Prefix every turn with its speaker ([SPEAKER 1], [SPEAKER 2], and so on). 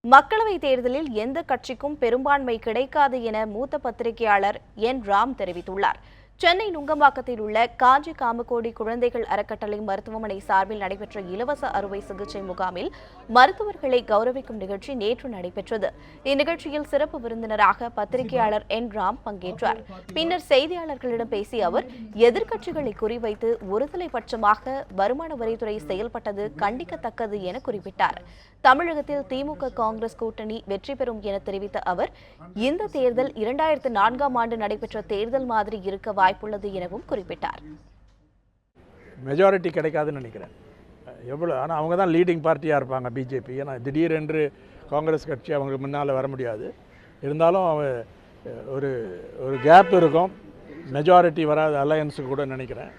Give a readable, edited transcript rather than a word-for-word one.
[SPEAKER 1] மக்களவைத் தேர்தலில் எந்த கட்சிக்கும் பெரும்பான்மை கிடைக்காது என மூத்த பத்திரிகையாளர் என் ராம் தெரிவித்துள்ளார். சென்னை நுங்கம்பாக்கத்தில் உள்ள காஞ்சி காமகோடி குழந்தைகள் அறக்கட்டளை மருத்துவமனை சார்பில் நடைபெற்ற இலவச அறுவை சிகிச்சை முகாமில் மருத்துவர்களை கௌரவிக்கும் நிகழ்ச்சி நேற்று நடைபெற்றது. இந்நிகழ்ச்சியில் சிறப்பு விருந்தினராக பத்திரிகையாளர் என் ராம் பங்கேற்றார். பின்னர் செய்தியாளர்களிடம் பேசிய அவர், எதிர்க்கட்சிகளை குறிவைத்து ஒருதலை பட்சமாக வருமான வரித்துறை செயல்பட்டது கண்டிக்கத்தக்கது என குறிப்பிட்டார். தமிழகத்தில் திமுக காங்கிரஸ் கூட்டணி வெற்றி பெறும் என தெரிவித்த அவர், இந்த தேர்தல் 2004ஆம் ஆண்டு நடைபெற்ற தேர்தல் மாதிரி இருக்க வாய்ப்புள்ளது எனவும் குறிப்பிட்டார்.
[SPEAKER 2] மெஜாரிட்டி கிடைக்காதுன்னு நினைக்கிறேன். ஆனால் அவங்க தான் லீடிங் பார்ட்டியாக இருப்பாங்க பிஜேபி. ஏன்னா திடீரென்று காங்கிரஸ் கட்சி அவங்க முன்னால் வர முடியாது. இருந்தாலும் ஒரு கேப் இருக்கும். மெஜாரிட்டி வராது அலையன்ஸுக்கு கூட நினைக்கிறேன்.